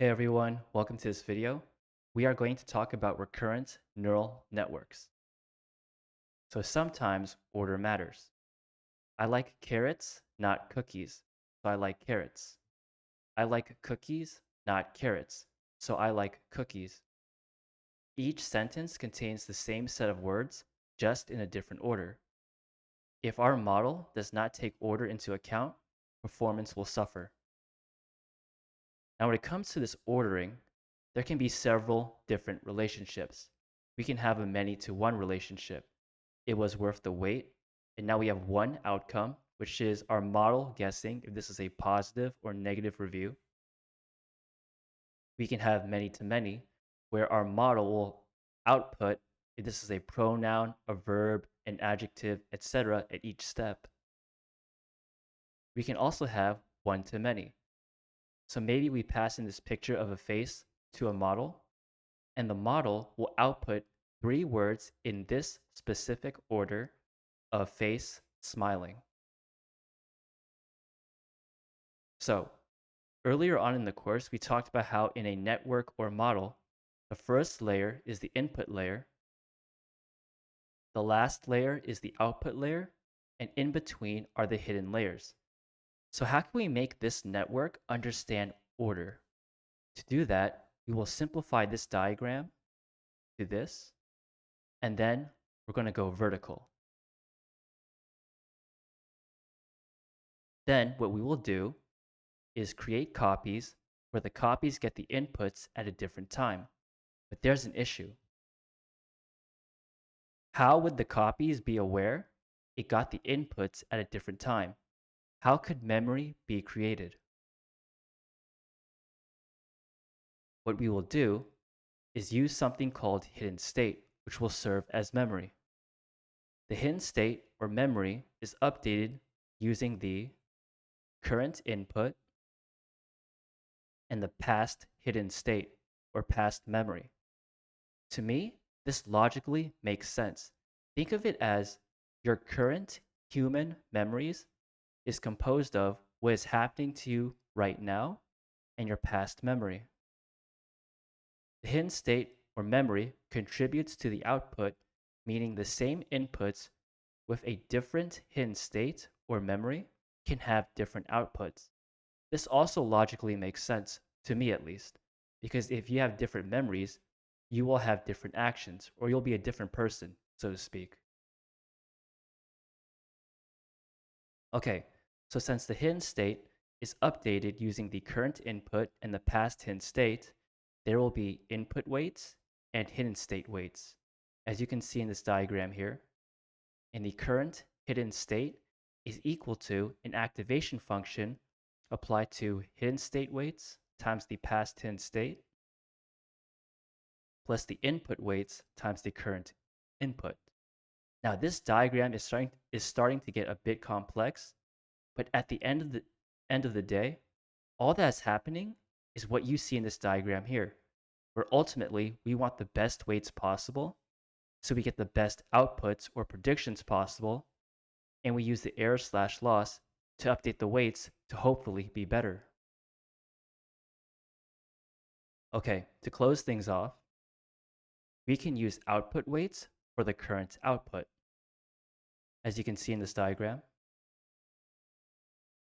Hey everyone, welcome to this video. We are going to talk about recurrent neural networks. So sometimes order matters. I like carrots, not cookies, so I like carrots. I like cookies, not carrots, so I like cookies. Each sentence contains the same set of words, just in a different order. If our model does not take order into account, performance will suffer. Now, when it comes to this ordering, there can be several different relationships. We can have a many to one relationship. It was worth the wait, and now we have one outcome, which is our model guessing if this is a positive or negative review. We can have many to many, where our model will output if this is a pronoun, a verb, an adjective, etc. at each step. We can also have one to many. So maybe we pass in this picture of a face to a model, and the model will output 3 words in this specific order of face smiling. So, earlier on in the course, we talked about how in a network or model, the first layer is the input layer, the last layer is the output layer, and in between are the hidden layers. So, how can we make this network understand order? To do that, we will simplify this diagram to this, and then we're going to go vertical. Then what we will do is create copies where the copies get the inputs at a different time. But there's an issue. How would the copies be aware it got the inputs at a different time? How could memory be created? What we will do is use something called hidden state, which will serve as memory. The hidden state or memory is updated using the current input and the past hidden state or past memory. To me, this logically makes sense. Think of it as your current human memories is composed of what is happening to you right now and your past memory. The hidden state or memory contributes to the output, meaning the same inputs with a different hidden state or memory can have different outputs. This also logically makes sense, to me at least, because if you have different memories, you will have different actions, or you'll be a different person, so to speak. Okay, so since the hidden state is updated using the current input and the past hidden state, there will be input weights and hidden state weights. As you can see in this diagram here, and the current hidden state is equal to an activation function applied to hidden state weights times the past hidden state plus the input weights times the current input. Now this diagram is starting to get a bit complex, but at the end of the day, all that's happening is what you see in this diagram here, where ultimately we want the best weights possible, so we get the best outputs or predictions possible, and we use the error/loss to update the weights to hopefully be better. Okay, to close things off, we can use output weights for the current output. As you can see in this diagram,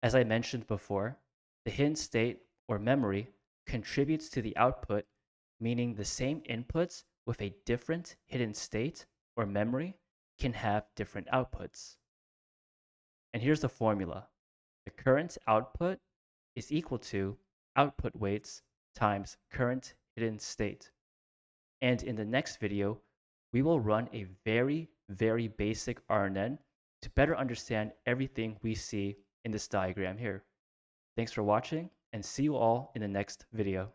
as I mentioned before, the hidden state or memory contributes to the output, meaning the same inputs with a different hidden state or memory can have different outputs. And here's the formula. The current output is equal to output weights times current hidden state. And in the next video, we will run a very, very basic RNN to better understand everything we see in this diagram here. Thanks for watching, and see you all in the next video.